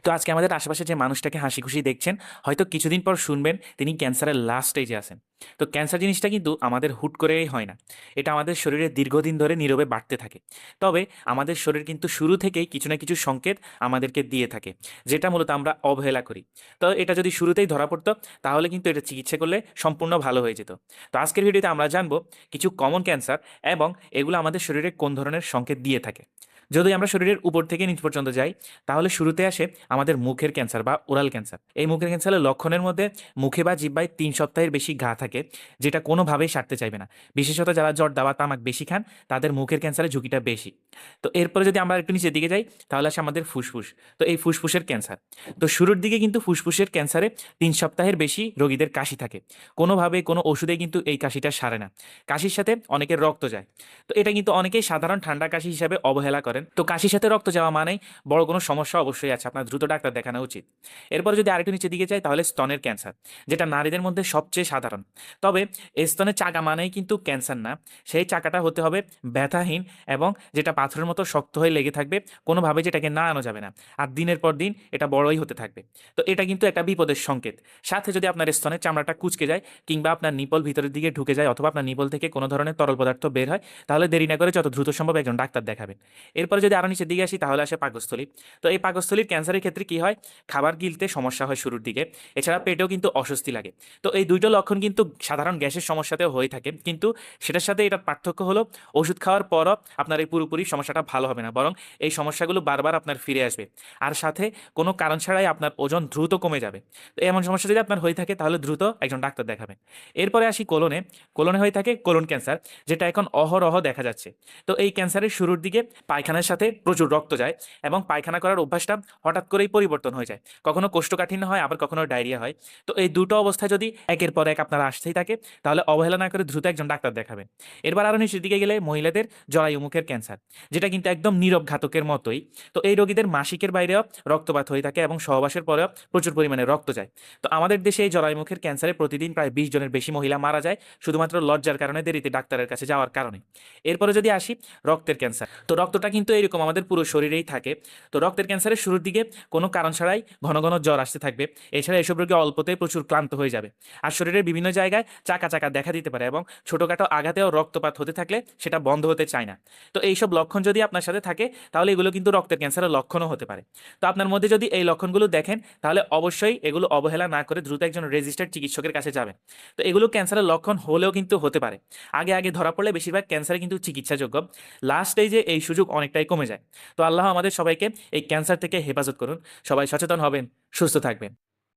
তো আজকে আমাদের আশেপাশে যে মানুষটাকে হাসি খুশি দেখছেন, হয়তো কিছুদিন পর শুনবেন তিনি ক্যান্সারের লাস্ট স্টেজে আছেন। তো ক্যান্সার জিনিসটা কিন্তু আমাদের হুট করেই হয় না। এটা আমাদের শরীরে দীর্ঘদিন ধরে নীরবে বাড়তে থাকে। তবে আমাদের শরীর কিন্তু শুরু থেকেই কিছু না কিছু সংকেত আমাদেরকে দিয়ে থাকে, যেটা মূলত আমরা অবহেলা করি। তো এটা যদি শুরুতেই ধরা পড়তো, তাহলে কিন্তু এটা চিকিৎসা করলে সম্পূর্ণ ভালো হয়ে যেত। তো আজকের ভিডিওতে আমরা জানবো কিছু কমন ক্যান্সার এবং এগুলো আমাদের শরীরে কোন ধরনের সংকেত দিয়ে থাকে। যদি আমরা শরীরের উপর থেকে নিচ পর্যন্ত যাই, তাহলে শুরুতে আসে আমাদের মুখের ক্যান্সার বা ওরাল ক্যান্সার। এই মুখের ক্যান্সারের লক্ষণের মধ্যে মুখে বা জিহ্বায় ৩ সপ্তাহের বেশি ঘা থাকে, যেটা কোনোভাবেই সারতে চাইবে না। বিশেষত যারা জর্দা বা তামাক বেশি খান, তাদের মুখের ক্যান্সারের ঝুঁকিটা বেশি। তো এরপরে যদি আমরা একটু নিচের দিকে যাই, তাহলে আসে আমাদের ফুসফুস। তো এই ফুসফুসের ক্যান্সার। তো শুরুর দিকে কিন্তু ফুসফুসের ক্যান্সারে ৩ সপ্তাহের বেশি রোগীদের কাশি থাকে। কোনোভাবে কোনো ওষুধে কিন্তু এই কাশিটা সারে না। কাশির সাথে অনেকের রক্ত যায়। তো এটা কিন্তু অনেকেই সাধারণ ঠান্ডা কাশি হিসাবে অবহেলা করেন। তো কাশির সাথে রক্ত যাওয়া মানেই বড় কোনো সমস্যা অবশ্যই আছে, আপনার দ্রুত ডাক্তার দেখানো উচিত। এরপরে যদি আরেকটু নিচের দিকে যাই, তাহলে স্তনের ক্যান্সার, যেটা নারীদের মধ্যে সবচেয়ে সাধারণ। তবে এই স্তনের চাকা মানেই কিন্তু ক্যান্সার না। সেই চাকাটা হতে হবে ব্যথাহীন এবং যেটা পাথরের মতো শক্ত হয়ে লেগে থাকবে, কোনোভাবে যেটাকে না আনো যাবে না। আর দিনের পর দিন এটা বড়ই হতে থাকবে। তো এটা কিন্তু একটা বিপদের সংকেত। সাথে যদি আপনার স্তনের চামড়াটা কুঁচকে যায়, কিংবা আপনার নিপল ভিতরের দিকে ঢুকে যায়, অথবা আপনার নিপল থেকে কোনো ধরনের তরল পদার্থ বের হয়, তাহলে দেরি না করে যত দ্রুত সম্ভব একজন ডাক্তার দেখাবেন। এরপরে যদি আরও নিচের দিকে আসি, তাহলে আসে পাকস্থলী। তো এই পাকস্থলীর ক্যান্সারের ক্ষেত্রে কি হয়, খাবার গিলতে সমস্যা হয় শুরুর দিকে। এছাড়া পেটেও কিন্তু অস্বস্তি লাগে। তো এই দুইটো লক্ষণ কিন্তু সাধারণ গ্যাসের সমস্যাতেও হয়ে থাকে, কিন্তু সেটার সাথে এটার পার্থক্য হলো ওষুধ খাওয়ার পরও আপনার এই পুরোপুরি সমস্যাটা ভালো হবে না, বরং এই সমস্যাগুলো বারবার আপনার ফিরে আসবে। আর সাথে কোনো কারণ ছাড়াই আপনার ওজন দ্রুত কমে যাবে। তো এমন সমস্যা যদি আপনার হয়ে থাকে, তাহলে দ্রুত একজন ডাক্তার দেখাবেন। এরপরে আসি কোলনে। কোলনে হয়ে থাকে কোলন ক্যান্সার, যেটা এখন অহরহ দেখা যাচ্ছে। তো এই ক্যান্সারের শুরুর দিকে পায়খানার সাথে প্রচুর রক্ত যায় এবং পায়খানা করার অভ্যাসটা হঠাৎ করেই পরিবর্তন হয়ে যায়। কখনো কোষ্ঠকাঠিন্য হয়, আবার কখনো ডায়রিয়া হয়। তো এই দুটো অবস্থায় যদি একের পর এক আপনারা আসতেই থাকে, তাহলে অবহেলা না করে দ্রুত একজন ডাক্তার দেখাবেন। এরপর আরও নিচের দিকে গেলে মহিলাদের জরায়ু মুখের ক্যান্সার, যেটা কিন্তু একদম নীরব ঘাতকের মতোই। তো এই রোগীদের মাসিকের বাইরেও রক্তপাত হয়ে থাকে এবং সহবাসের পরেও প্রচুর পরিমাণে রক্ত যায়। তো আমাদের দেশে এই জরায়ু মুখের ক্যান্সারে প্রতিদিন প্রায় ২০ জনের বেশি মহিলা মারা যায়, শুধুমাত্র লজ্জার কারণে, দেরিতে ডাক্তারের কাছে যাওয়ার কারণে। এরপরে যদি আসি রক্তের ক্যান্সার, তো রক্তটা কিন্তু এরকম আমাদের পুরো শরীরেই থাকে। তো রক্তের ক্যান্সারের শুরুর দিকে কোনো কারণ ছাড়াই ঘন ঘন জ্বর আসতে থাকবে। এছাড়া এসব রোগী অল্পতেই প্রচুর ক্লান্ত হয়ে যাবে। আর শরীরের বিভিন্ন জায়গায় চাকা চাকা দেখা দিতে পারে এবং ছোটোখাটো আঘাতেও রক্তপাত হতে থাকলে সেটা বন্ধ হতে চায় না। তো এইসব লক্ষণ যদি আপনার সাথে থাকে, তাহলে এগুলো কিন্তু রক্তের ক্যান্সারের লক্ষণও হতে পারে। তো আপনার মধ্যে যদি এই লক্ষণগুলো দেখেন, তাহলে অবশ্যই এগুলো অবহেলা না করে দ্রুত একজন রেজিস্টার্ড চিকিৎসকের কাছে যাবেন। তো এগুলো ক্যান্সারের লক্ষণ হলেও কিন্তু হতে পারে। আগে আগে ধরা পড়লে বেশিরভাগ ক্যান্সারে কিন্তু চিকিৎসাযোগ্য। লাস্ট স্টেজে এই সুযোগ অনেকটাই কমে যায়। তো আল্লাহ আমাদের সবাইকে এই ক্যান্সার থেকে হেফাজত করুন। সবাই সচেতন হবেন, সুস্থ থাকবেন।